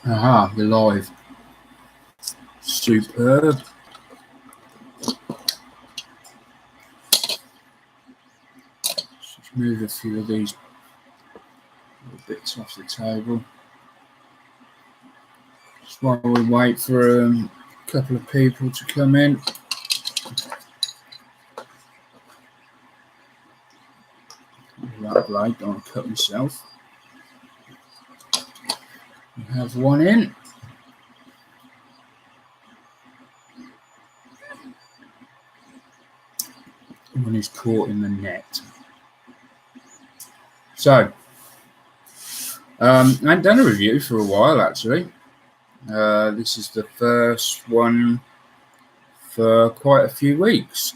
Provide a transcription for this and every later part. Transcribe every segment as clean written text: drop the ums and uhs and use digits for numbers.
Aha, you're live. Superb. Just move a few of these little bits off the table. Just while we wait for a couple of people to come in. That blade, don't want to cut myself. We have one in. One is caught in the net. So, I hadn't done a review for a while actually. This is the first one for quite a few weeks.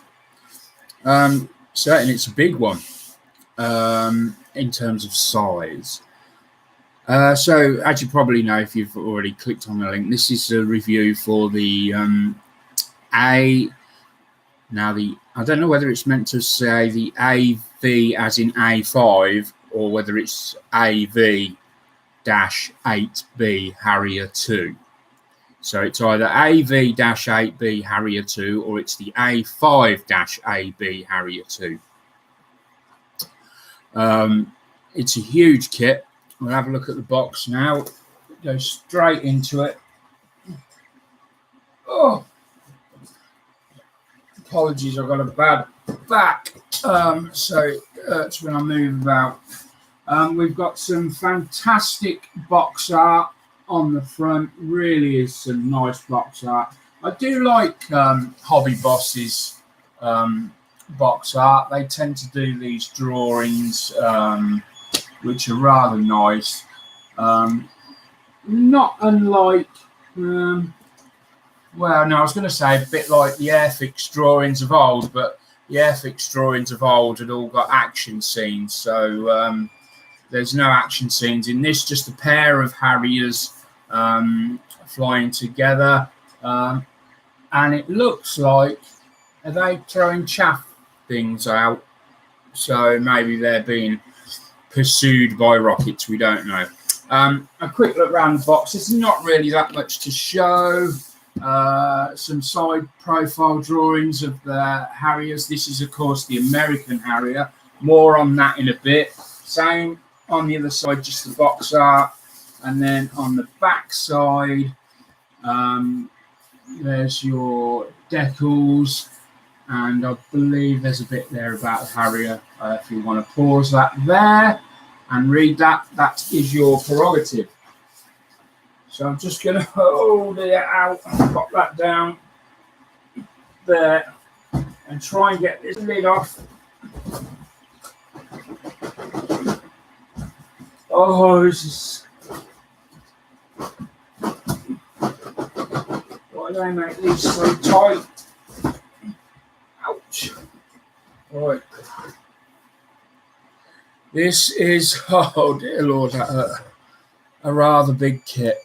Certainly it's a big one in terms of size. So as you probably know, if you've already clicked on the link, this is a review for the I don't know whether it's meant to say the AV as in A5 or whether it's AV-8B Harrier II. So it's either AV-8B Harrier II or it's the A5-AB Harrier II. It's a huge kit. We'll have a look at the box now. Go straight into it. Oh, apologies, I've got a bad back, so it hurts when I move about. We've got some fantastic box art on the front. Really is some nice box art. I do like Hobby Boss's box art. They tend to do these drawings which are rather nice, not unlike well, no, I was going to say a bit like the Airfix drawings of old, but the Airfix drawings of old had all got action scenes, so there's no action scenes in this, just a pair of Harriers flying together, and it looks like, are they throwing chaff things out? So maybe they're being pursued by rockets, we don't know. A quick look around the box. There's not really that much to show. Some side profile drawings of the Harriers. This is of course the American Harrier. More on that in a bit. Same on the other side, just the box art, and then on the back side there's your decals, and I believe there's a bit there about the Harrier. If you want to pause that there and read that, that is your prerogative. So I'm just going to hold it out and pop that down there and try and get this lid off. Oh, this is... Why do they make these so tight? Ouch. Right. This is, oh dear Lord, a rather big kit.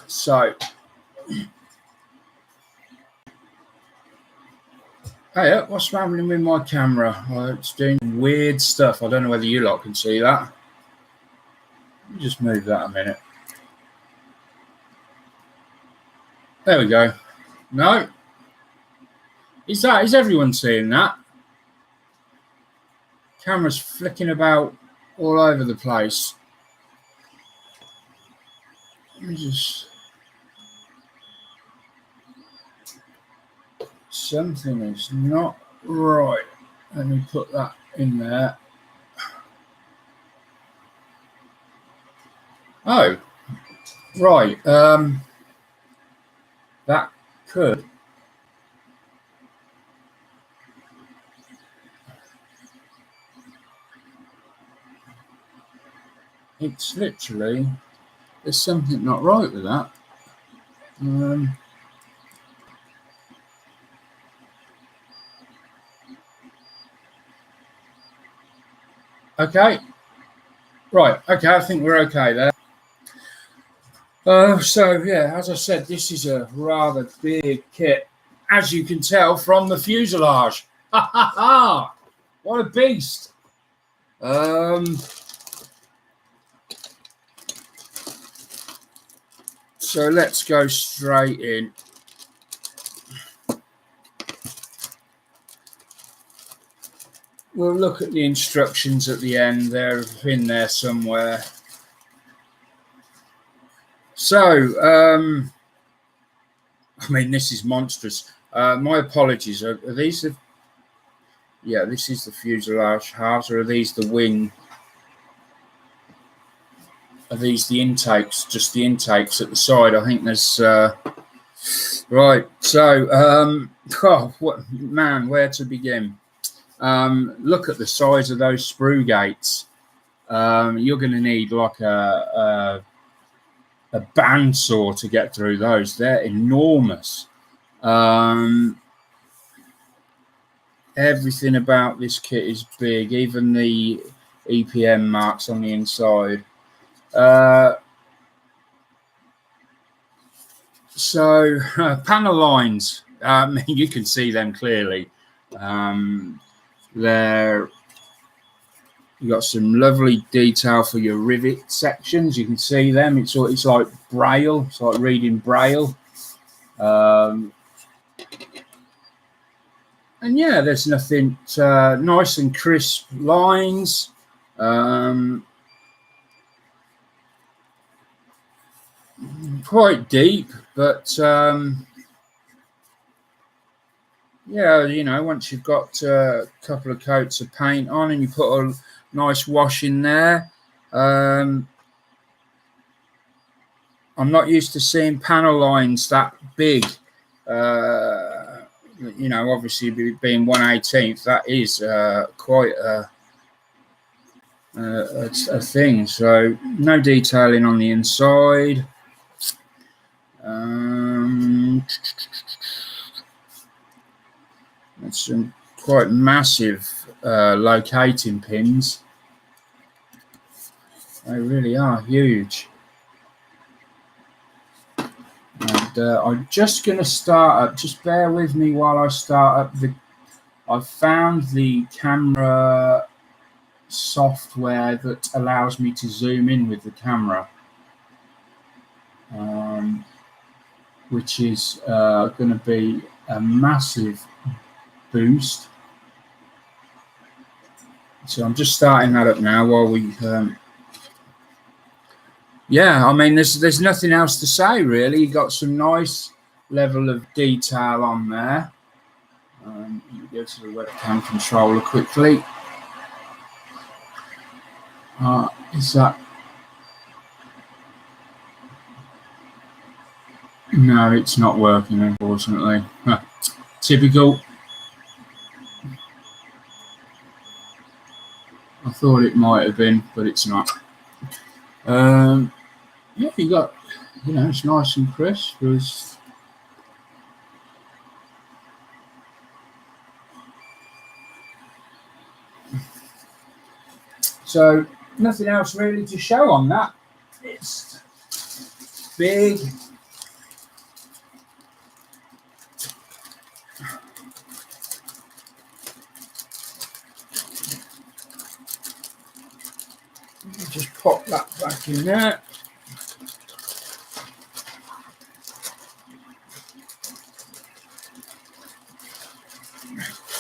So, hey, what's happening with my camera? It's doing weird stuff. I don't know whether you lot can see that. Let me just move that a minute. There we go. No. Is everyone seeing that? Camera's flicking about all over the place. Let me just... Something is not right. Let me put that in there. Oh, right. That could... It's literally... There's something not right with that. Okay. Right. Okay. I think we're okay there. So, yeah, as I said, this is a rather big kit, as you can tell from the fuselage. Ha ha ha! What a beast. So let's go straight in. We'll look at the instructions at the end. They're in there somewhere. So, I mean, this is monstrous. My apologies. Are these the... Yeah, this is the fuselage halves, or are these the wing? Are these the intakes? Just the intakes at the side? I think there's... right. So, oh, what, man, where to begin? Look at the size of those sprue gates. You're going to need like a bandsaw to get through those. They're enormous. Everything about this kit is big, even the EPM marks on the inside. So panel lines, you can see them clearly. There, you got some lovely detail for your rivet sections. You can see them. It's like braille. It's like reading braille. And yeah, there's nothing nice and crisp lines. Quite deep, but yeah, you know, once you've got a couple of coats of paint on and you put a nice wash in there. I'm not used to seeing panel lines that big. You know, obviously being 1/18, that is quite a thing. So no detailing on the inside. That's some quite massive locating pins. They really are huge. And I'm just going to start up. Just bear with me while I start up. I've found the camera software that allows me to zoom in with the camera, which is going to be a massive boost. So I'm just starting that up now while we... yeah, I mean, there's nothing else to say, really. You got some nice level of detail on there. Let me go to the webcam controller quickly. Is that... No, it's not working, unfortunately. Typical. I thought it might have been, but it's not. Yeah, you got, you know, it's nice and crisp. So nothing else really to show on that. It's big. Just pop that back in there.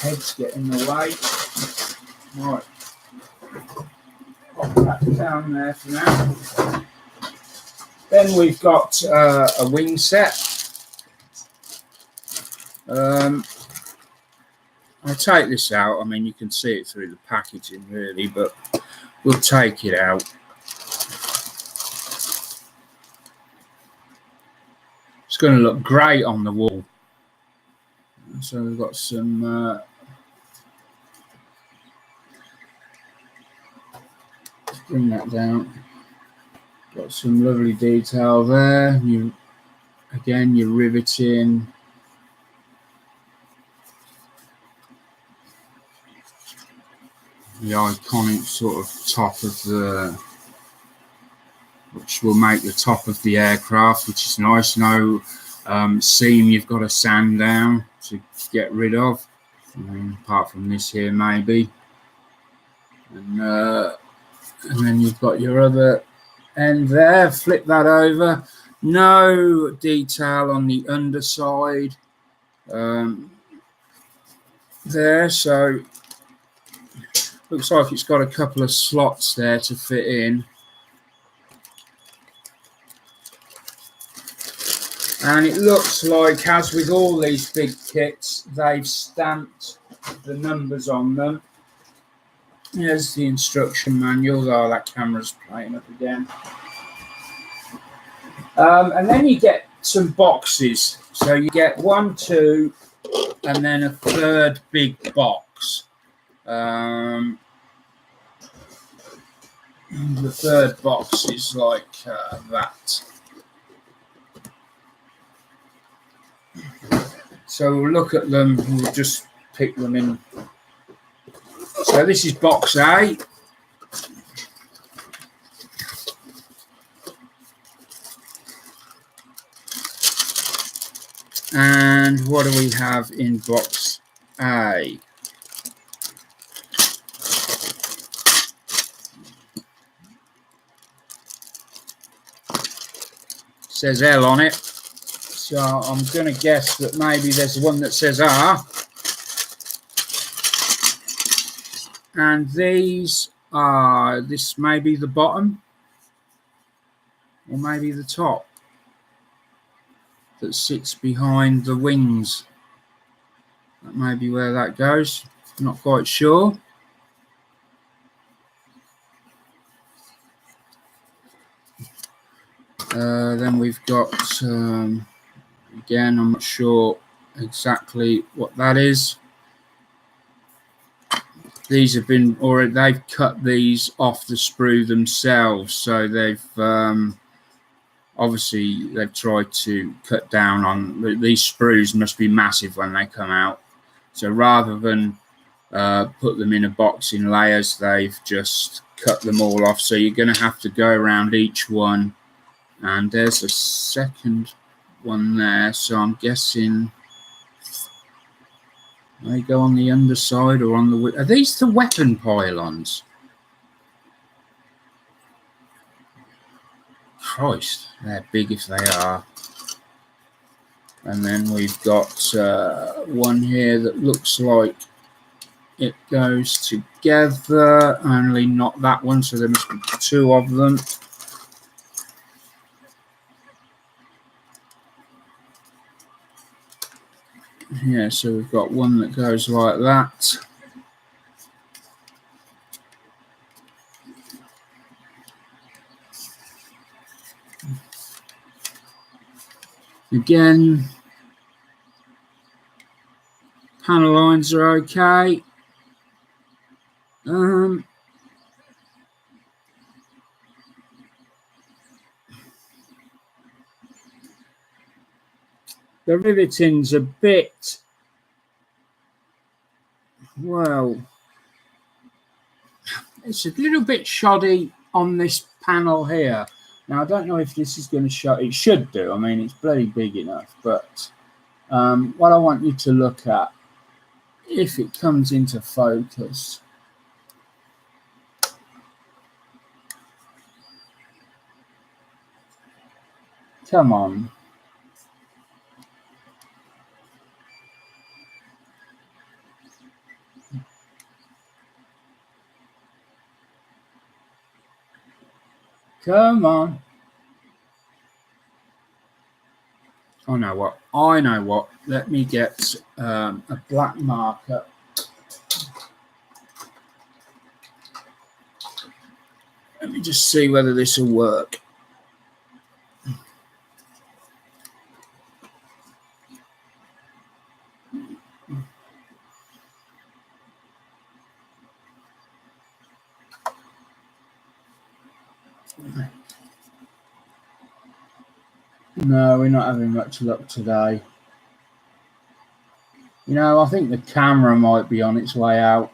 Head's getting in the way. Right. Pop that down there for now. Then we've got a wing set. I'll take this out. I mean, you can see it through the packaging, really, but we'll take it out. It's going to look great on the wall. So we've got some... let's bring that down. Got some lovely detail there. Again, you're riveting. The iconic sort of top of the... which will make the top of the aircraft, which is nice. No seam you've got to sand down to get rid of, apart from this here maybe. And then you've got your other end there. Flip that over. No detail on the underside there, so looks like it's got a couple of slots there to fit in. And it looks like, as with all these big kits, they've stamped the numbers on them. Here's the instruction manual. Oh, that camera's playing up again. And then you get some boxes. So you get 1, 2, and then a third big box. The third box is like that. So we'll look at them. We'll just pick them in. So this is box A. And what do we have in box A? Says L on it. So I'm going to guess that maybe there's one that says R. And these are, this may be the bottom or maybe the top that sits behind the wings. That may be where that goes. Not quite sure. Then we've got, again, I'm not sure exactly what that is. These have been, or they've cut these off the sprue themselves, so they've obviously they've tried to cut down on these sprues. Must be massive when they come out, so rather than put them in a box in layers, they've just cut them all off. So you're going to have to go around each one, and there's a second one there, so I'm guessing they go on the underside or on the... Are these the weapon pylons? Christ, they're big if they are. And then we've got one here that looks like it goes together, only not that one, so there must be 2 of them. Yeah, so we've got one that goes like that. Again, panel lines are okay. The riveting's a bit, well, it's a little bit shoddy on this panel here. Now, I don't know if this is going to show, it should do, I mean, it's bloody big enough, but what I want you to look at, if it comes into focus, come on. Come on. I know what. I know what. Let me get a black marker. Let me just see whether this will work. No, we're not having much luck today. You know, I think the camera might be on its way out.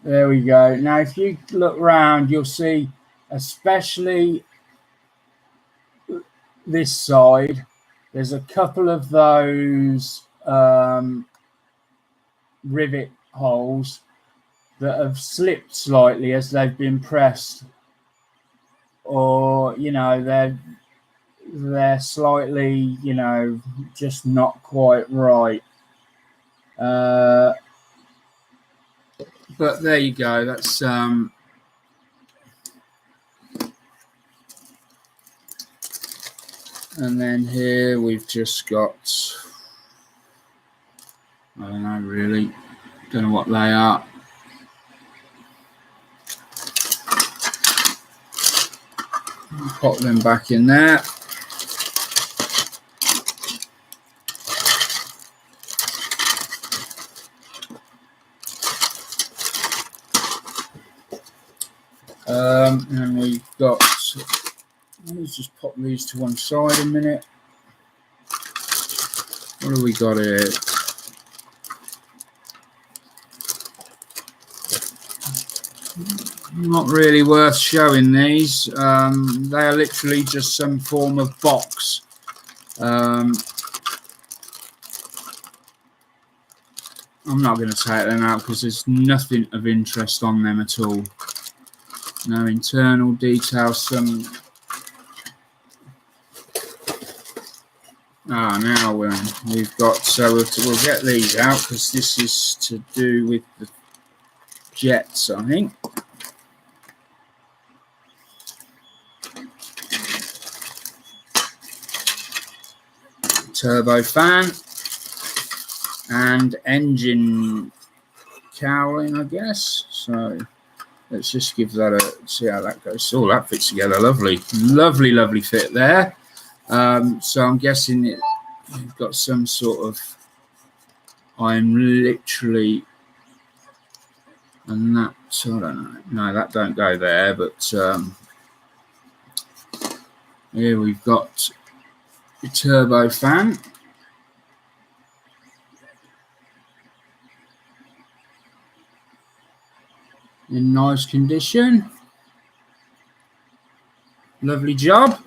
There we go. Now, if you look around, you'll see, especially this side, there's a couple of those rivet holes. that have slipped slightly as they've been pressed, or you know, they're slightly, you know, just not quite right. But there you go. That's and then here we've just got, I don't know really, don't know what they are. Pop them back in there. And we've got, let's just pop these to one side a minute. What have we got here? Not really worth showing these. They are literally just some form of box. I'm not going to take them out because there's nothing of interest on them at all. No internal details. Some. Now we've got. So we'll get these out because this is to do with the jets, I think. Turbo fan and engine cowling, I guess. So let's just give that a see how that goes. Oh, that fits together lovely, lovely fit there. So I'm guessing you've got some sort of. I'm literally, and that I don't know. No, that don't go there. But here we've got the turbo fan. In nice condition. Lovely job.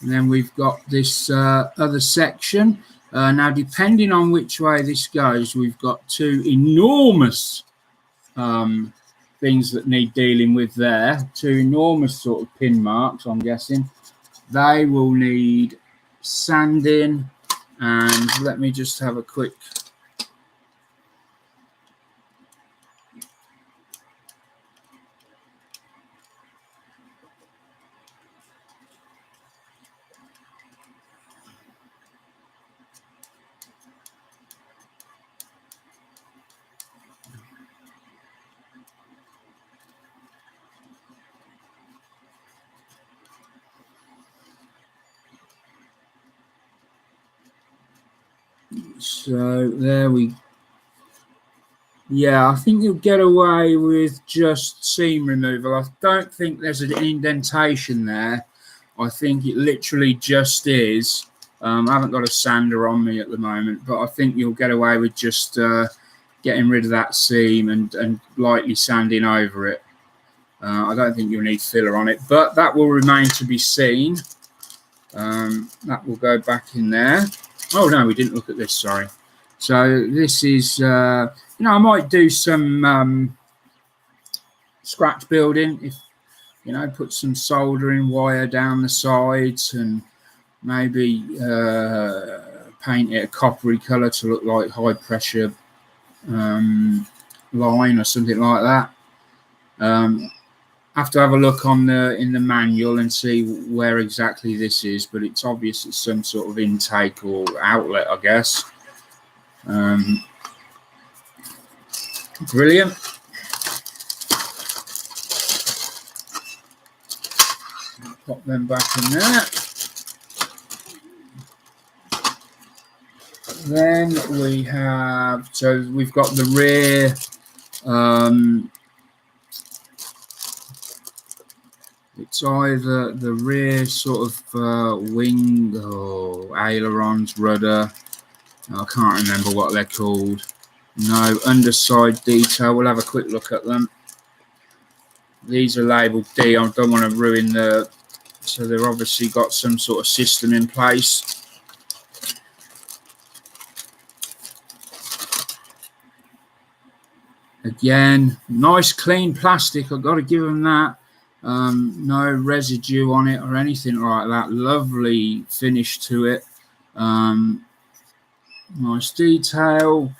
And then we've got this other section. Now, depending on which way this goes, we've got two enormous things that need dealing with there. Two enormous sort of pin marks, I'm guessing. They will need sanding. And let me just have a quick... So there we, yeah, I think you'll get away with just seam removal. I don't think there's an indentation there. I think it literally just is. I haven't got a sander on me at the moment, but I think you'll get away with just getting rid of that seam and lightly sanding over it. I don't think you'll need filler on it, but that will remain to be seen. That will go back in there. Oh, no, we didn't look at this, sorry. So this is, you know, I might do some scratch building, if, you know, put some soldering wire down the sides and maybe paint it a coppery colour to look like high pressure line or something like that. Have to have a look on in the manual and see where exactly this is, but it's obvious it's some sort of intake or outlet, I guess. Brilliant. Pop them back in there. Then we have, so we've got the rear it's either the rear sort of wing or ailerons, rudder. I can't remember what they're called. No, underside detail. We'll have a quick look at them. These are labelled D. I don't want to ruin the... So they've obviously got some sort of system in place. Again, nice clean plastic. I've got to give them that. No residue on it or anything like that. Lovely finish to it. Nice detail.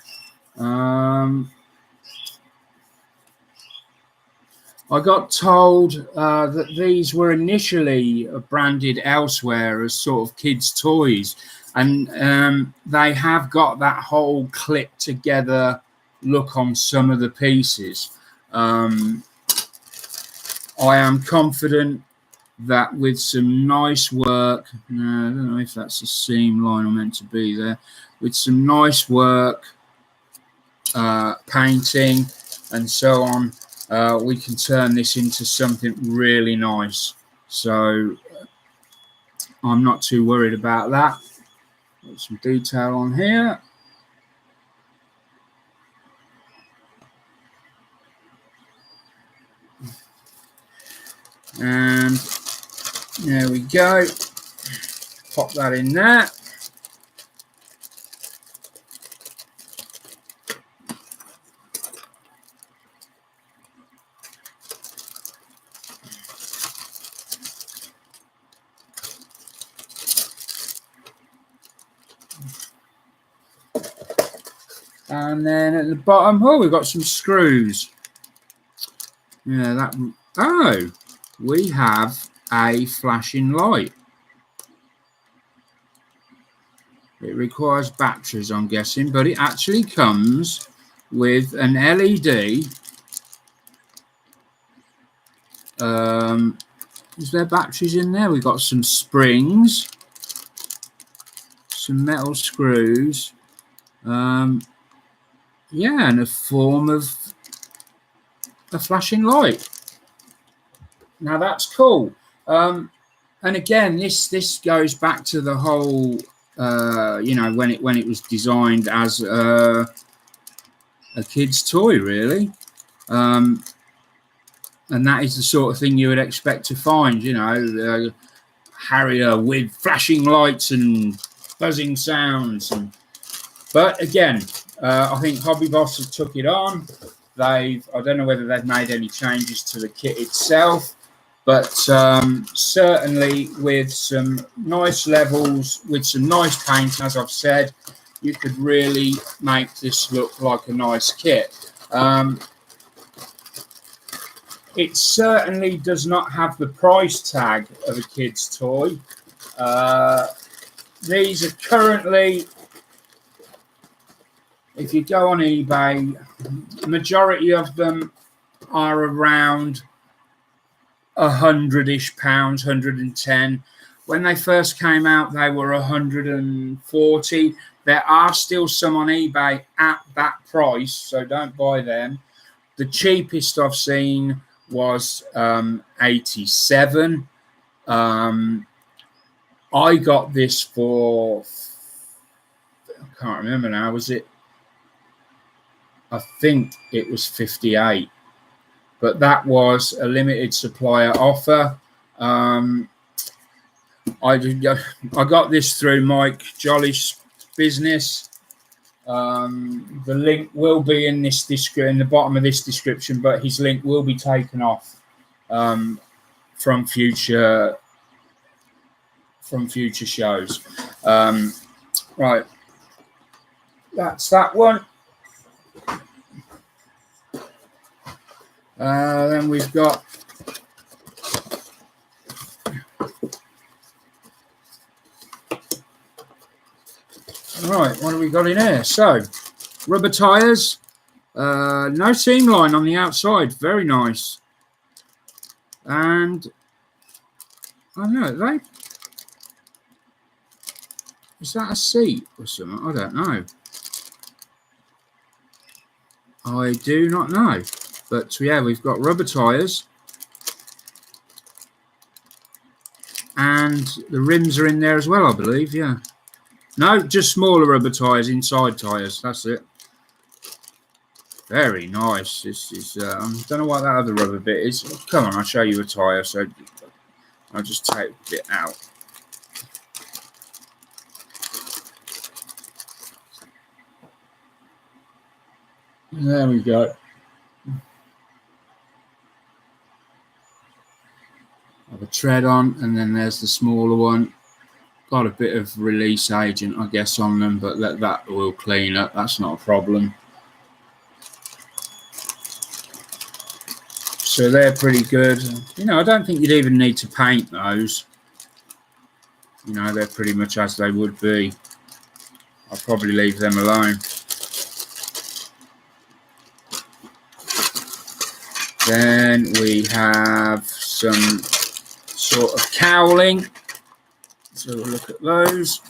I got told that these were initially branded elsewhere as sort of kids' toys, and they have got that whole clip together look on some of the pieces. I am confident that with some nice work, I don't know if that's a seam line or meant to be there, with some nice work, painting and so on, we can turn this into something really nice. So I'm not too worried about that. Got some detail on here. And there we go. Pop that in there. And then at the bottom, oh, we've got some screws. Yeah, that. Oh, we have a flashing light. It requires batteries, I'm guessing, but it actually comes with an LED. Is there batteries in there? We've got some springs, some metal screws. Yeah, and a form of a flashing light. Now that's cool. And again, this goes back to the whole, you know, when it was designed as a kid's toy, really. And that is the sort of thing you would expect to find, you know, Harrier with flashing lights and buzzing sounds. But again, I think Hobby Boss have took it on. I don't know whether they've made any changes to the kit itself, but certainly with some nice levels, with some nice paint, as I've said, you could really make this look like a nice kit. It certainly does not have the price tag of a kid's toy. These are currently, if you go on eBay, the majority of them are around £100-ish, 110. When they first came out, they were 140. There are still some on eBay at that price, so don't buy them. The cheapest I've seen was 87. I got this for, I can't remember now, was it? I think it was 58, but that was a limited supplier offer. I got this through Mike Jolly's business. The link will be in this in the bottom of this description, but his link will be taken off from future shows. Right, that's that one. Then we've got right, what have we got in here? So, rubber tires, no seam line on the outside, very nice. And I don't know, is that a seat or something? I don't know. I do not know. But yeah, we've got rubber tires. And the rims are in there as well, I believe, yeah. No, just smaller rubber tires, inside tires, that's it. Very nice. This is, I don't know what that other rubber bit is. Come on, I'll show you a tire, so I'll just take a bit out. There we go. tread on, and then there's the smaller one. Got a bit of release agent, I guess, on them, but that will clean up. That's not a problem. So they're pretty good. You know, I don't think you'd even need to paint those. You know, they're pretty much as they would be. I'll probably leave them alone. Then we have some sort of cowling. So we'll look at those.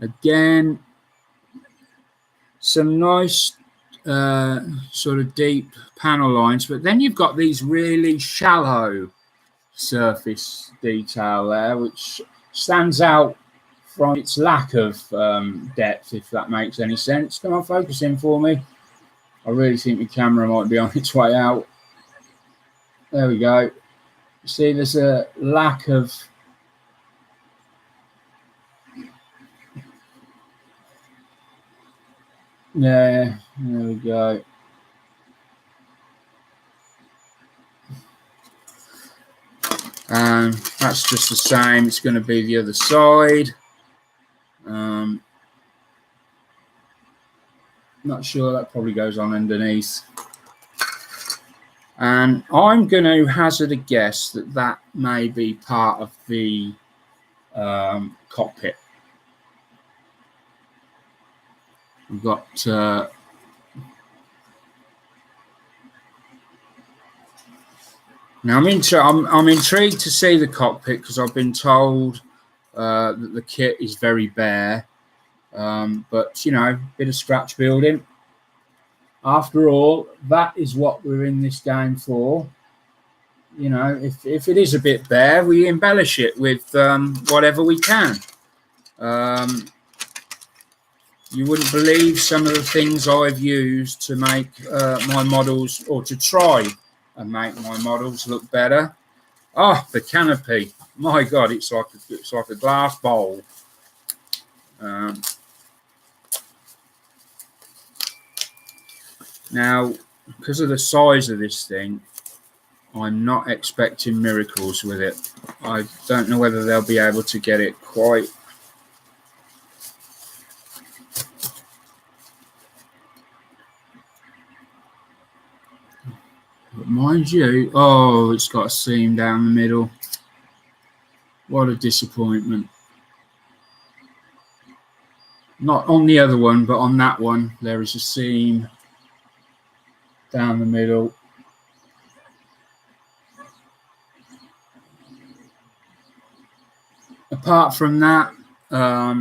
Again, some nice sort of deep panel lines, but then you've got these really shallow surface detail there, which stands out from its lack of depth, if that makes any sense. Come on, focus in for me. I really think the camera might be on its way out. There we go. You see, there's a lack of there we go. And that's just the same. It's going to be the other side. Not sure, that probably goes on underneath. And I'm going to hazard a guess that that may be part of the cockpit. We've got now I'm intrigued to see the cockpit, because I've been told that the kit is very bare. But, you know, a bit of scratch building. After all, that is what we're in this game for. You know, if it is a bit bare, we embellish it with whatever we can. You wouldn't believe some of the things I've used to make my models, or to try and make my models look better. Oh, the Canopy. My God, it's like a glass bowl. Now, because of the size of this thing, I'm not expecting miracles with it. I don't know whether they'll be able to get it quite. But mind you, oh, it's got a seam down the middle. What a disappointment. Not on the other one, but on that one, there is a seam down the middle. Apart from that, I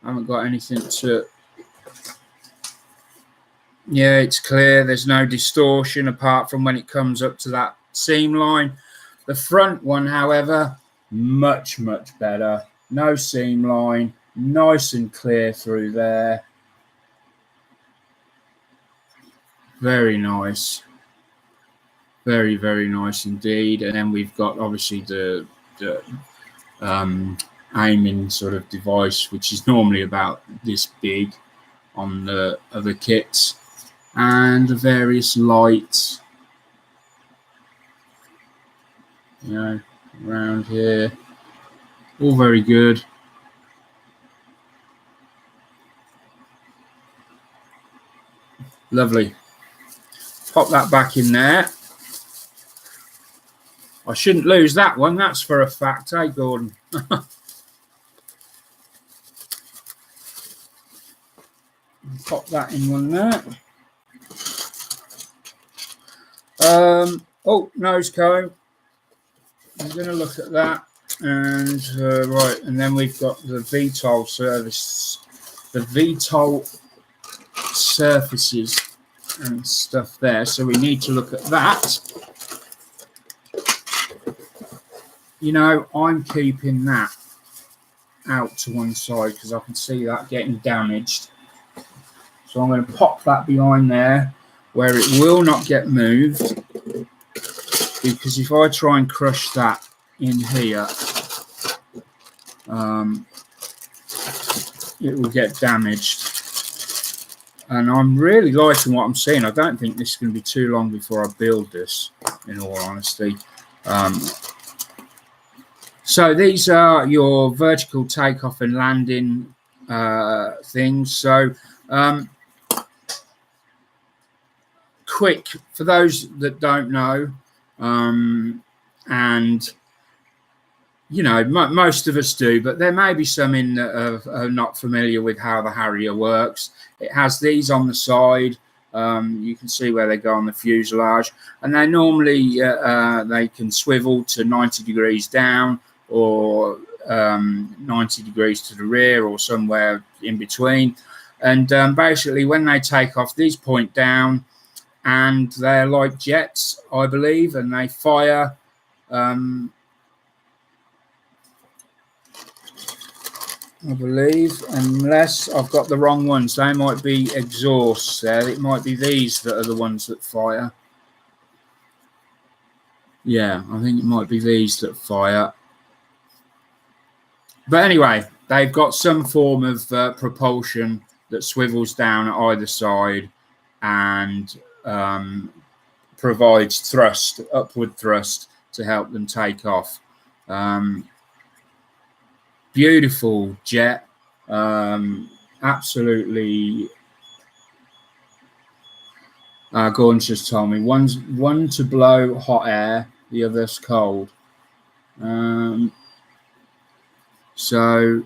haven't got anything to. Yeah, it's clear. There's no distortion apart from when it comes up to that seam line. The front one, however, much, much better. No seam line, nice and clear through there. Very nice. Very, very nice indeed. And then we've got obviously the aiming sort of device, which is normally about this big on the other kits, and the various lights, you know, around here. All very good. Lovely. Pop that back in there. I shouldn't lose that one, that's for a fact, eh, Gordon? Pop that in one there. Oh, nose cone. I'm going to look at that. And right, and then we've got the VTOL service, the VTOL surfaces and stuff there. So we need to look at that. You know, I'm keeping that out to one side because I can see that getting damaged. So I'm going to pop that behind there where it will not get moved, because if I try and crush that in here, it will get damaged. And I'm really liking what I'm seeing. I don't think this is going to be too long before I build this, in all honesty. So these are your vertical takeoff and landing things. So quick, for those that don't know, and you know, most of us do, but there may be some in that are not familiar with how the Harrier works. It has these on the side. You can see where they go on the fuselage, and they normally they can swivel to 90 degrees down, or 90 degrees to the rear, or somewhere in between. And basically, when they take off, these point down, and they're like jets, I believe, and they fire. I believe, unless I've got the wrong ones, they might be exhausts there. It might be these that are the ones that fire. Yeah, I think it might be these that fire. But anyway, they've got some form of propulsion that swivels down at either side and provides thrust, upward thrust, to help them take off. Beautiful jet, absolutely. Gordon's just told me one to blow hot air, the other's cold. So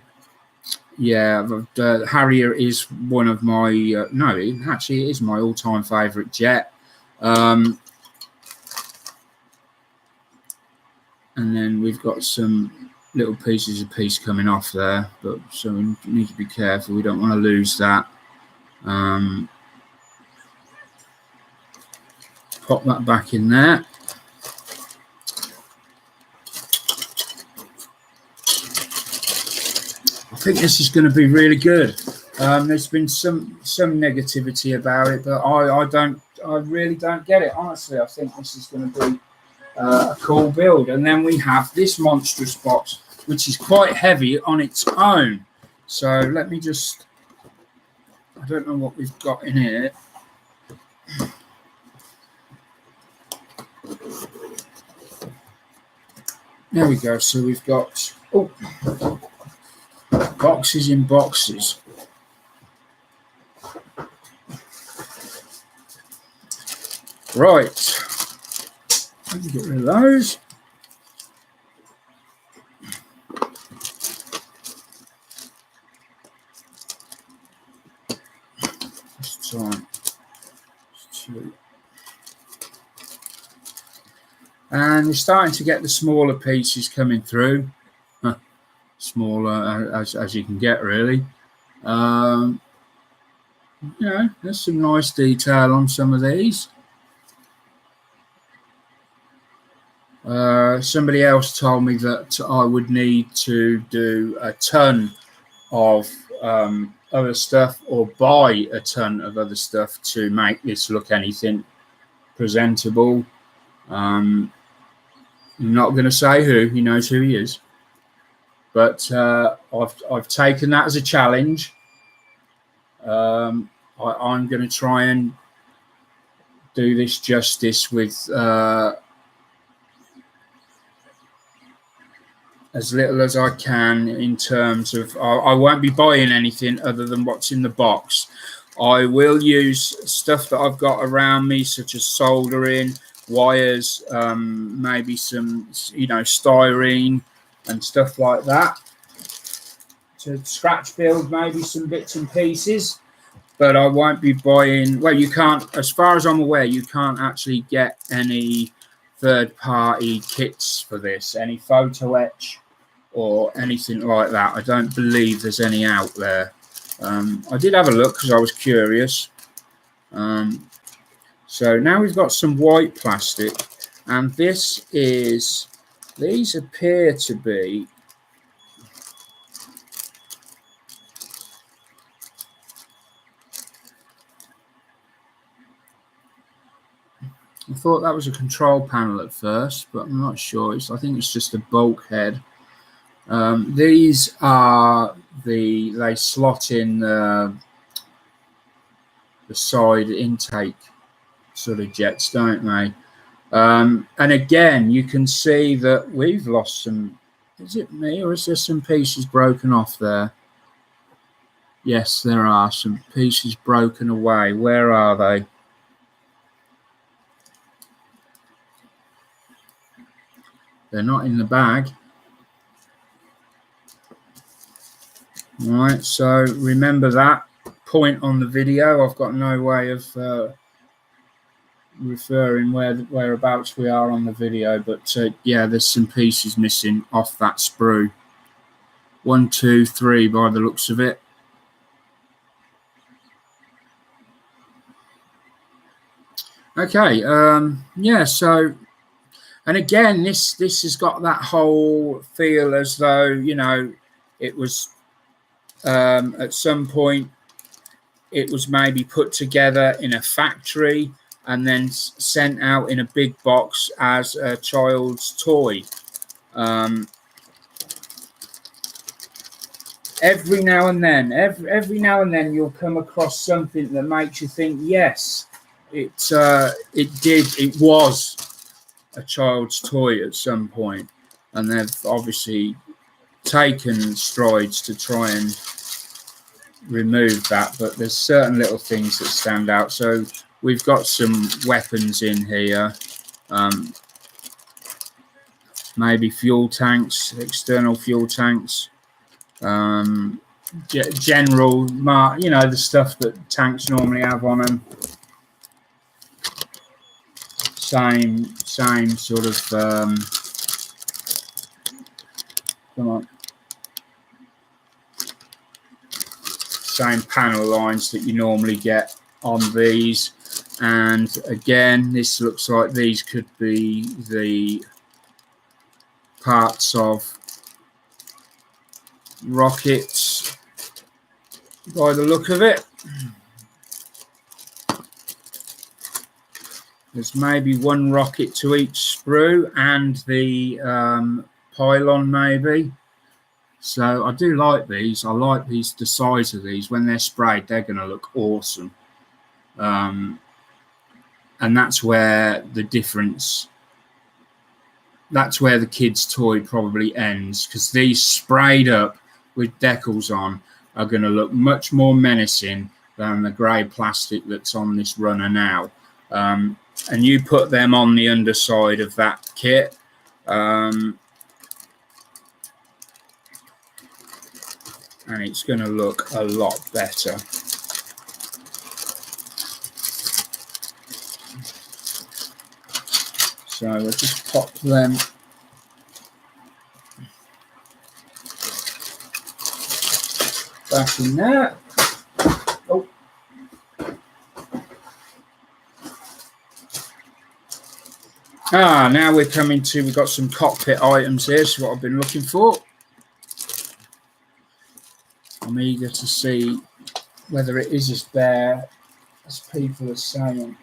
yeah, the Harrier is one of my no, it actually is my all-time favorite jet. And then we've got some little pieces of piece coming off there, but so we need to be careful. We don't want to lose that. Pop that back in there. I think this is going to be really good. There's been some negativity about it, but I really don't get it, honestly. I think this is going to be a cool build. And then we have this monstrous box, which is quite heavy on its own. So let me just, I don't know what we've got in here. There we go. So we've got boxes in boxes. Right. Let me get rid of those. This time, two. And we're starting to get the smaller pieces coming through. Smaller as you can get, really. You know, there's some nice detail on some of these. Somebody else told me that I would need to do a ton of other stuff, or buy a ton of other stuff to make this look anything presentable. I'm not going to say who. He knows who he is. But I've taken that as a challenge. I'm going to try and do this justice with as little as I can, in terms of I won't be buying anything other than what's in the box. I will use stuff that I've got around me, such as soldering, wires, maybe some, you know, styrene and stuff like that, to scratch build maybe some bits and pieces. But I won't be buying, well, you can't, as far as I'm aware, you can't actually get any third-party kits for this, any photo etch or anything like that. I don't believe there's any out there. I did have a look because I was curious. So now we've got some white plastic, and this is, these appear to be I thought that was a control panel at first, but I'm not sure. I think it's just a bulkhead. These are they slot in side intake sort of jets, don't they? And again, you can see that we've lost some. Is it me, or is there some pieces broken off there? Yes, there are some pieces broken away. Where are they? They're not in the bag. All right, so remember that point on the video. I've got no way of referring whereabouts we are on the video, but yeah, there's some pieces missing off that sprue. 1, 2, 3 by the looks of it. Okay, yeah, so, and again, this has got that whole feel as though, you know, it was at some point it was maybe put together in a factory and then sent out in a big box as a child's toy. Every now and then you'll come across something that makes you think, yes, it was a child's toy at some point, and they've obviously taken strides to try and remove that, but there's certain little things that stand out. So we've got some weapons in here, maybe fuel tanks, external fuel tanks, general, you know, the stuff that tanks normally have on them. Same sort of come on, same panel lines that you normally get on these. And again, this looks like these could be the parts of rockets by the look of it. There's maybe one rocket to each sprue and the pylon maybe. So I do like these. I like these, the size of these. When they're sprayed, they're going to look awesome. And that's where the difference, that's where the kid's toy probably ends, because these sprayed up with decals on are going to look much more menacing than the grey plastic that's on this runner now. And you put them on the underside of that kit, and it's going to look a lot better. So I'll just pop them back in there. Oh. Now we're coming to, we've got some cockpit items here. So what I've been looking for. I'm eager to see whether it is as bare as people are saying.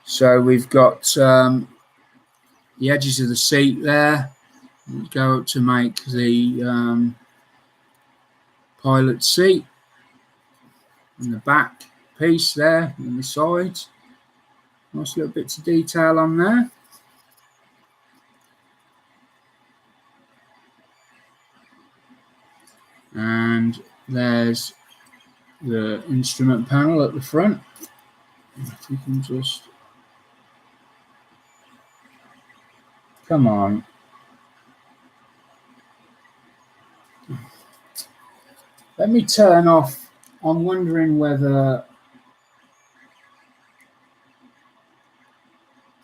So we've got the edges of the seat there. We go up to make the pilot seat, and the back piece there and the sides. Nice little bits of detail on there. And there's the instrument panel at the front. If we can just, come on. Let me turn off. I'm wondering whether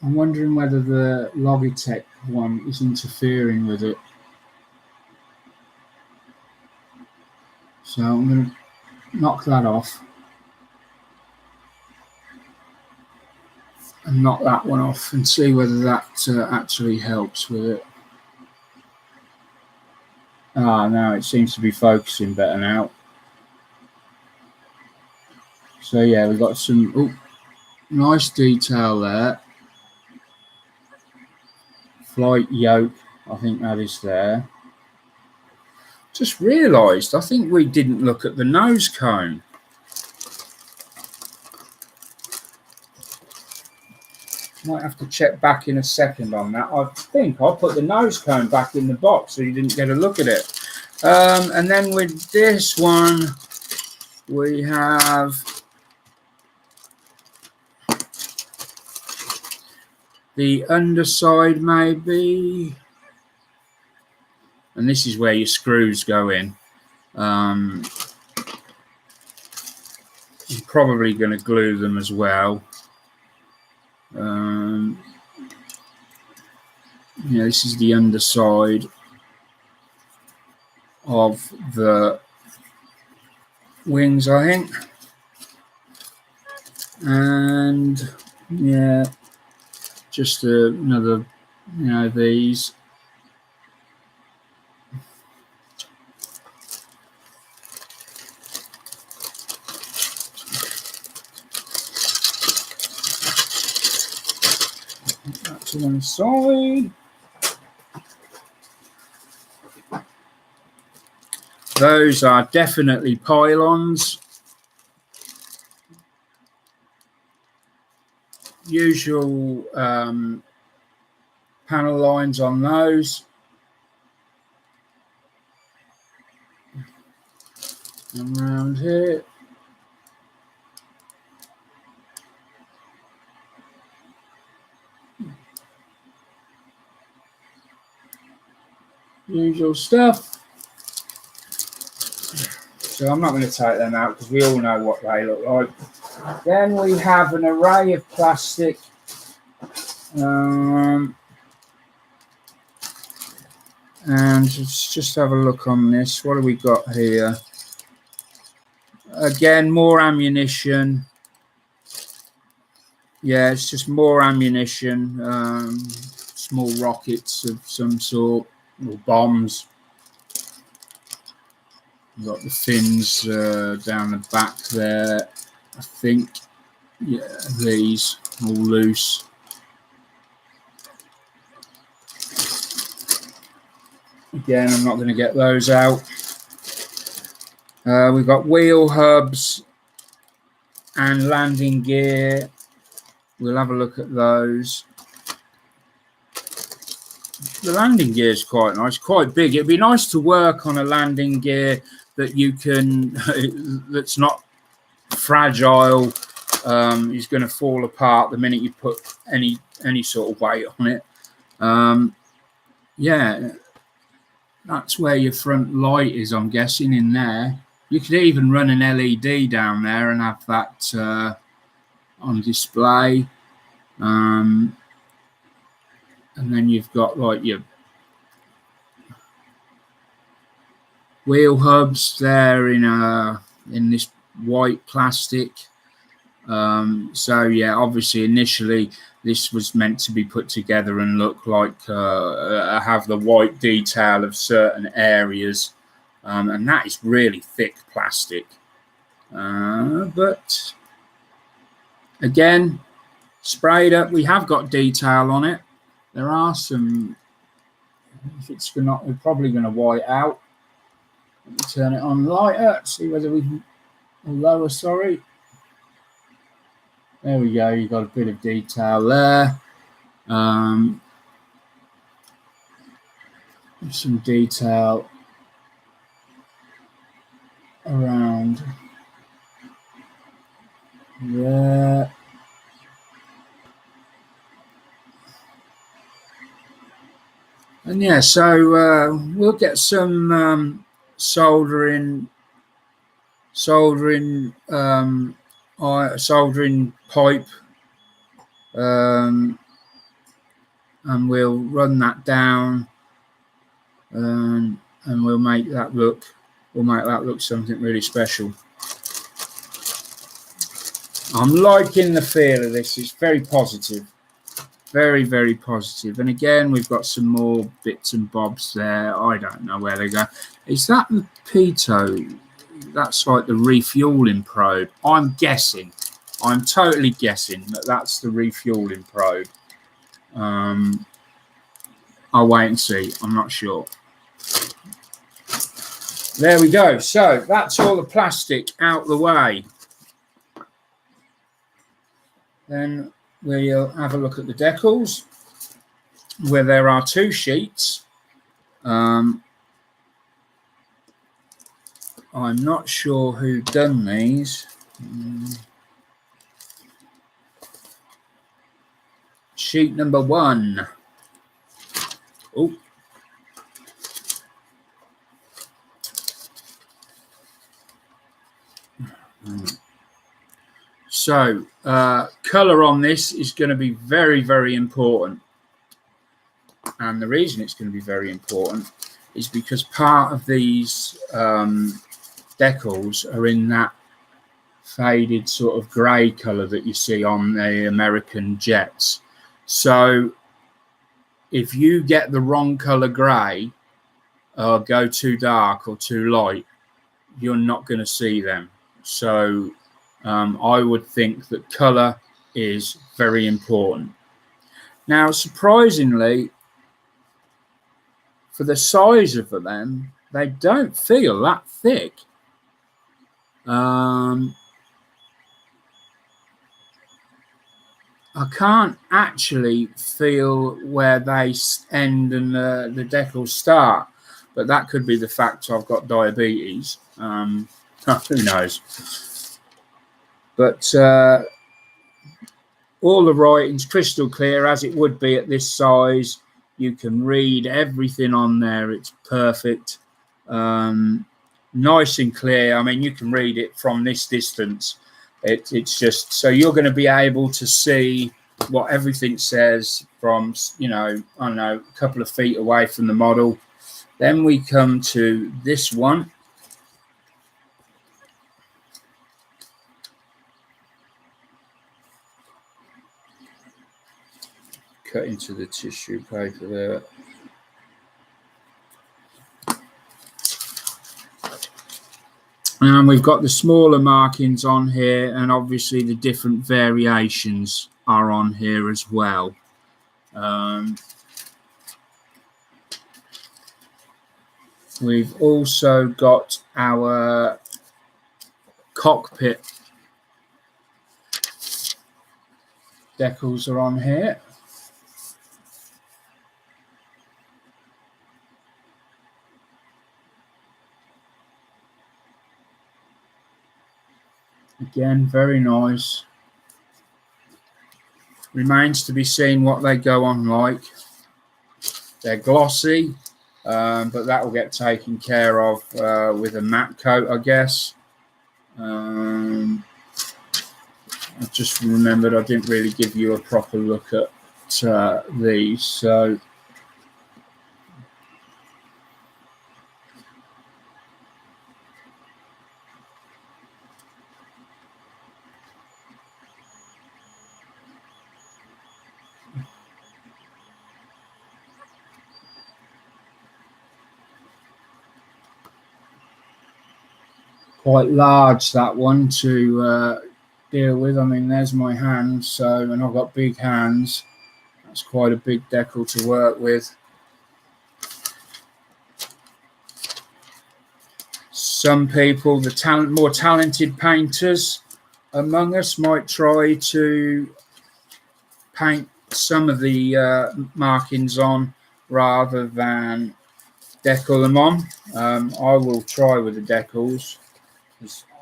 the Logitech one is interfering with it. So I'm going to knock that off and knock that one off and see whether that actually helps with it. Now it seems to be focusing better now. So yeah, we've got some nice detail there. Flight yoke, I think that is there. Just realised, I think we didn't look at the nose cone. Might have to check back in a second on that. I think I'll put the nose cone back in the box so you didn't get a look at it. And then with this one, we have the underside maybe. And this is where your screws go in. You're probably going to glue them as well. Yeah, this is the underside of the wings, I think. And yeah, just another, these. That to one side. Those are definitely pylons. Usual panel lines on those. And around here. Usual stuff. So I'm not going to take them out because we all know what they look like. Then we have an array of plastic. And let's just have a look on this. What have we got here? Again, more ammunition. Yeah, it's just more ammunition. Small rockets of some sort, or bombs. We've got the fins down the back there, I think. Yeah, these all loose. Again, I'm not going to get those out. We've got wheel hubs and landing gear. We'll have a look at those. The landing gear is quite nice, quite big. It'd be nice to work on a landing gear that you can, that's not fragile. Is going to fall apart the minute you put any sort of weight on it. Yeah, that's where your front light is, I'm guessing, in there. You could even run an LED down there and have that on display. And then you've got like your wheel hubs there in this white plastic. So yeah, obviously initially this was meant to be put together and look like have the white detail of certain areas, and that is really thick plastic. But again, sprayed up. We have got detail on it. There are some. If it's not, we're probably going to white out. Let me turn it on lighter. See whether we can lower. Sorry. There we go. You've got a bit of detail there. Some detail around there. And yeah, so we'll get some soldering pipe, and we'll run that down, and we'll make that look something really special. I'm liking the feel of this. It's very positive. Very, very positive. And again, we've got some more bits and bobs there. I don't know where they go. Is that the pitot? That's like the refueling probe. I'm guessing. I'm totally guessing that that's the refueling probe. I'll wait and see. I'm not sure. There we go. So that's all the plastic out the way. Then we'll have a look at the decals, where there are two sheets. I'm not sure who done these. Sheet number 1. Oh. So colour on this is going to be very, very important. And the reason it's going to be very important is because part of these decals are in that faded sort of grey colour that you see on the American jets. So if you get the wrong colour grey or go too dark or too light, you're not going to see them. So I would think that colour is very important. Now, surprisingly, for the size of them, they don't feel that thick. I can't actually feel where they end and the decals start, but that could be the fact I've got diabetes. Who knows? But all the writing's crystal clear, as it would be at this size. You can read everything on there. It's perfect. Nice and clear. I mean, you can read it from this distance. It's just so you're going to be able to see what everything says from, you know, I don't know, a couple of feet away from the model. Then we come to this one. Cut into the tissue paper there. And we've got the smaller markings on here, and obviously the different variations are on here as well. We've also got our Cockpit decals are on here. Again, very nice. Remains to be seen what they go on like. They're glossy, but that will get taken care of with a matte coat, I guess. I just remembered I didn't really give you a proper look at these. So quite large, that one, to deal with. I mean, there's my hand, so, and I've got big hands. That's quite a big decal to work with. Some people, the more talented painters among us, might try to paint some of the markings on rather than decal them on. I will try with the decals.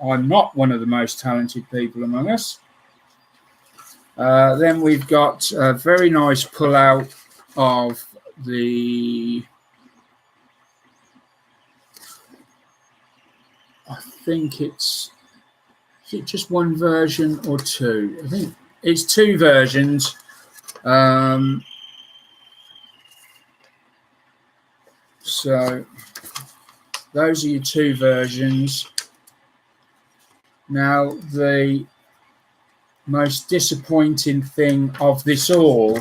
I'm not one of the most talented people among us. Then we've got a very nice pull out of the, I think it's, is it just one version or two? I think it's two versions. So those are your two versions. Now, the most disappointing thing of this all,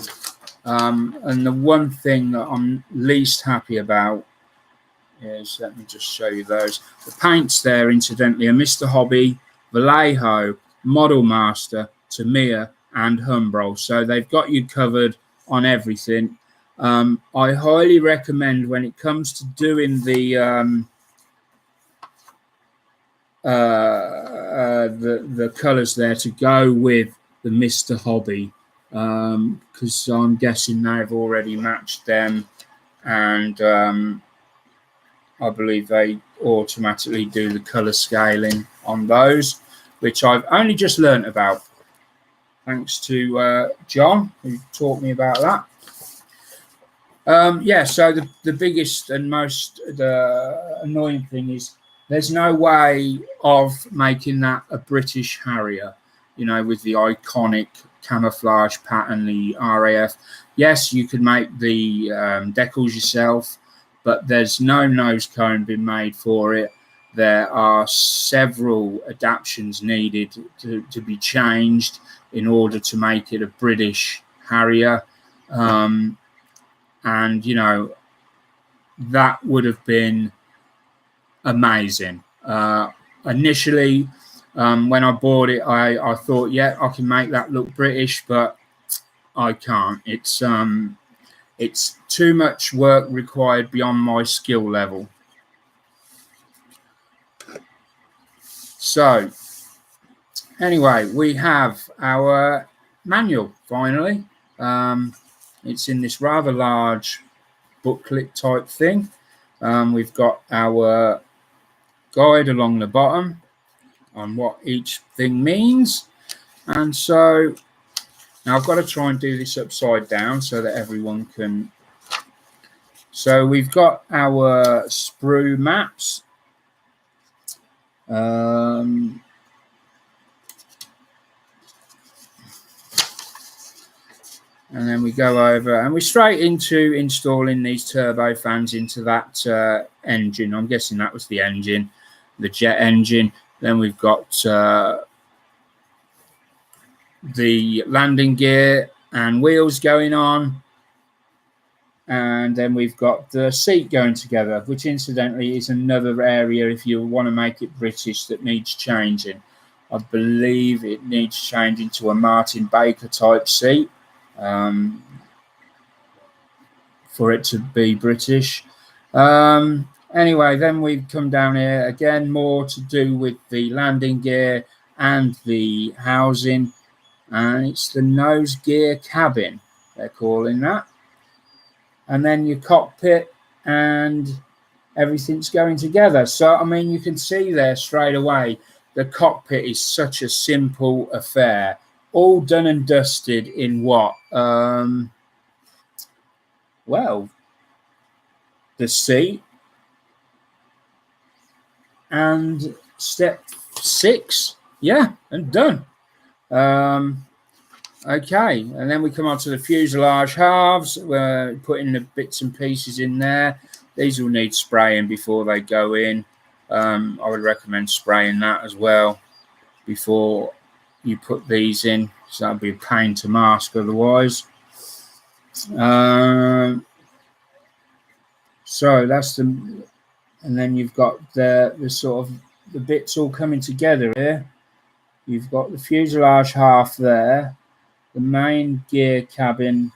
and the one thing that I'm least happy about is, let me just show you those. The paints there, incidentally, are Mr. Hobby, Vallejo, Model Master, Tamiya, and Humbrol. So they've got you covered on everything. I highly recommend, when it comes to doing the the colours there to go with the Mr. Hobby, because I'm guessing they've already matched them, and I believe they automatically do the colour scaling on those, which I've only just learnt about, thanks to John, who taught me about that. Yeah, so the biggest and most annoying thing is there's no way of making that a British Harrier, you know, with the iconic camouflage pattern, the RAF. Yes, you could make the decals yourself, but there's no nose cone been made for it. There are several adaptations needed to be changed in order to make it a British Harrier. And, you know, that would have been amazing. Initially, when I bought it, I thought, yeah, I can make that look British, but I can't. It's too much work required beyond my skill level. So, anyway, we have our manual, finally. It's in this rather large booklet type thing. We've got our guide along the bottom on what each thing means. And so now I've got to try and do this upside down so that everyone can. So we've got our sprue maps. And then we go over and we're straight into installing these turbo fans into that engine. I'm guessing that was the engine, the jet engine. Then we've got the landing gear and wheels going on. And then we've got the seat going together, which incidentally is another area, if you want to make it British, that needs changing. I believe it needs changing to a Martin Baker type seat. For it to be British. Anyway, then we come down here again, more to do with the landing gear and the housing, and it's the nose gear cabin, they're calling that. And then your cockpit and everything's going together. So, I mean, you can see there straight away, the cockpit is such a simple affair. All done and dusted in what? Well, the seat and step 6. Yeah, and done. Okay, and then we come on to the fuselage halves. We're putting the bits and pieces in there. These will need spraying before they go in. I would recommend spraying that as well before you put these in, so that'd be a pain to mask otherwise. So that's the, and then you've got the sort of the bits all coming together here. You've got the fuselage half there, the main gear cabin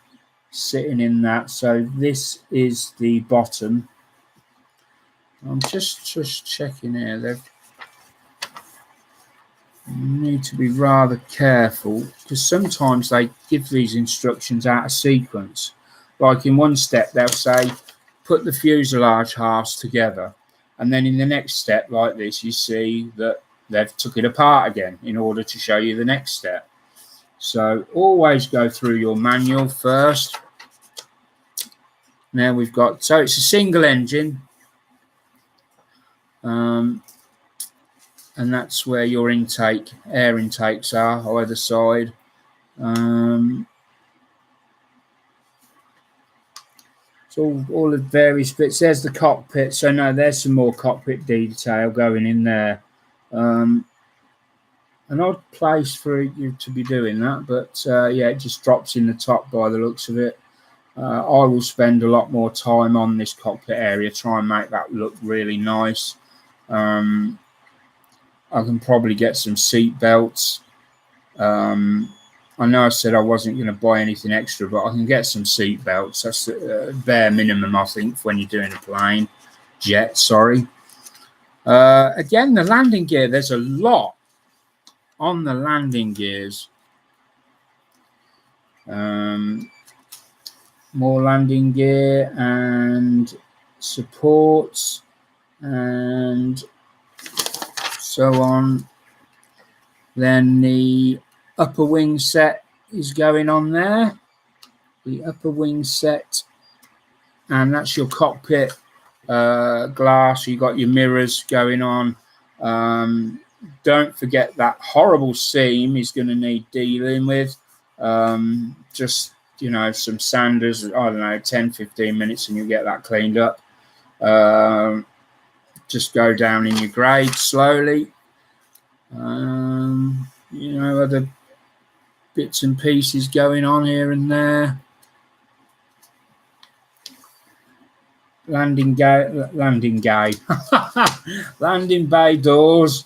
sitting in that. So this is the bottom. I'm just checking here. They need to be rather careful because sometimes they give these instructions out of sequence. Like in one step, they'll say, put the fuselage halves together. And then in the next step, like this, you see that they've took it apart again in order to show you the next step. So always go through your manual first. Now we've got, so it's a single engine. And that's where your air intakes are either side. So all the various bits. There's the cockpit. So no, there's some more cockpit detail going in there. An odd place for you to be doing that, but yeah, it just drops in the top by the looks of it. I will spend a lot more time on this cockpit area, try and make that look really nice. I can probably get some seat belts. I know I said I wasn't going to buy anything extra, but I can get some seat belts. That's the bare minimum, I think, when you're doing a jet, sorry. Again, the landing gear, there's a lot on the landing gears. More landing gear and supports and so on. Then the upper wing set is going on there. The upper wing set, and that's your cockpit glass. You got your mirrors going on. Don't forget that horrible seam is going to need dealing with. Just, you know, some sanders, I don't know, 10-15 minutes and you'll get that cleaned up. Just go down in your grade slowly. You know, other bits and pieces going on here and there. Landing bay doors.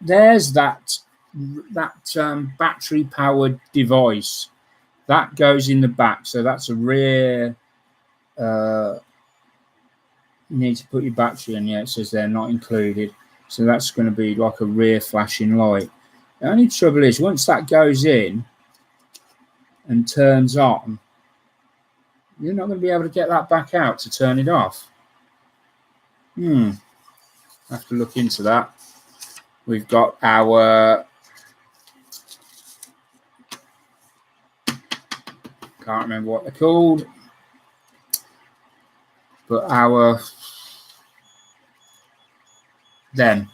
There's that battery powered device that goes in the back, so that's a rear. You need to put your battery in. Yeah, it says they're not included, so that's going to be like a rear flashing light. The only trouble is once that goes in and turns on, you're not going to be able to get that back out to turn it off. Have to look into that. We've got our, can't remember what they're called, but our them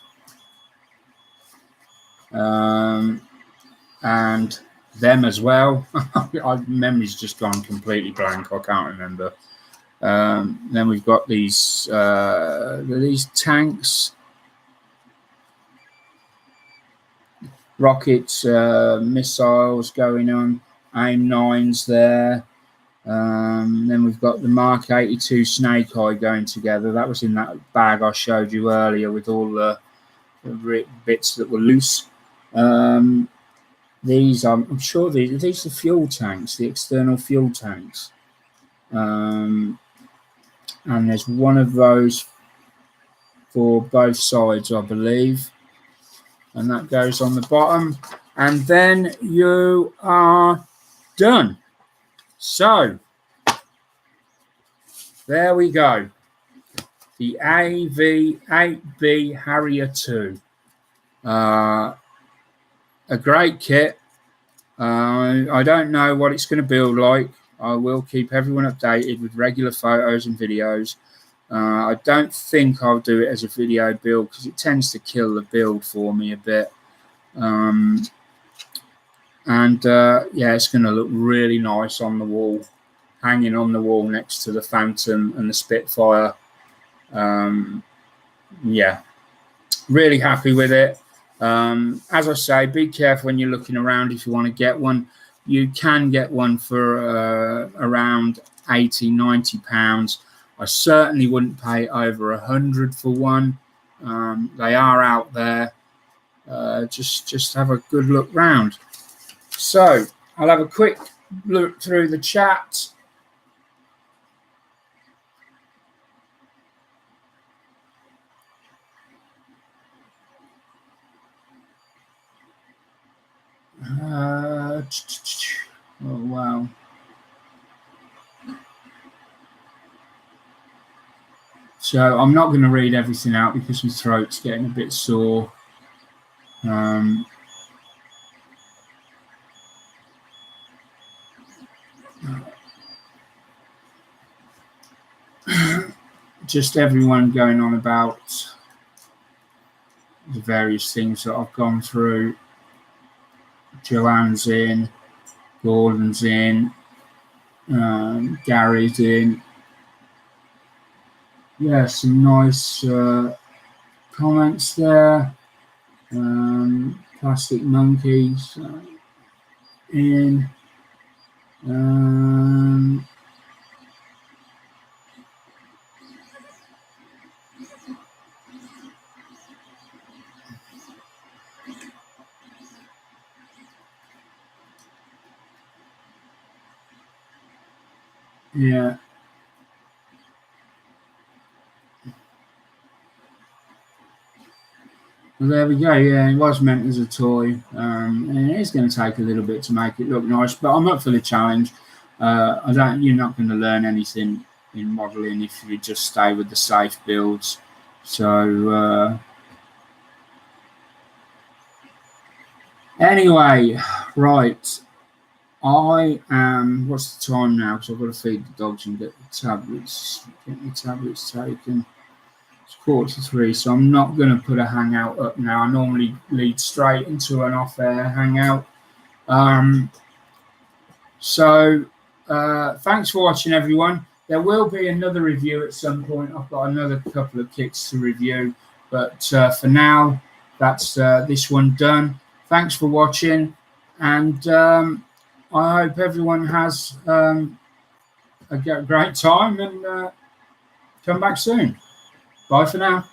and them as well. My memory's just gone completely blank. I can't remember. Then we've got these tanks, rockets, missiles going on, AIM-9s there. Then we've got the Mark 82 Snake Eye going together. That was in that bag I showed you earlier with all the bits that were loose. These, I'm sure these are fuel tanks, the external fuel tanks. And there's one of those for both sides, I believe. And that goes on the bottom. And then you are done. So, there we go. The AV-8B Harrier II. A great kit. I don't know what it's going to build like. I will keep everyone updated with regular photos and videos. I don't think I'll do it as a video build because it tends to kill the build for me a bit. Yeah, it's going to look really nice on the wall, hanging on the wall next to the Phantom and the Spitfire. Yeah, really happy with it. As I say, be careful when you're looking around if you want to get one. You can get one for around £80-90. I certainly wouldn't pay over £100 for one. They are out there. Just have a good look round. So I'll have a quick look through the chat. Oh wow. So I'm not going to read everything out because my throat's getting a bit sore. Just everyone going on about the various things that I've gone through. Joanne's in, Gordon's in, Gary's in. Yeah, some nice comments there. Plastic Monkeys in. Yeah. Well, there we go. Yeah, it was meant as a toy, and it is going to take a little bit to make it look nice. But I'm up for the challenge. I don't. You're not going to learn anything in modelling if you just stay with the safe builds. So anyway, right. I am. What's the time now? Because I've got to feed the dogs and get the tablets. Get the tablets taken. It's 2:45, so I'm not going to put a hangout up now. I normally lead straight into an off-air hangout. So thanks for watching, everyone. There will be another review at some point. I've got another couple of kits to review, but for now, that's this one done. Thanks for watching, and I hope everyone has a great time, and come back soon. Bye for now.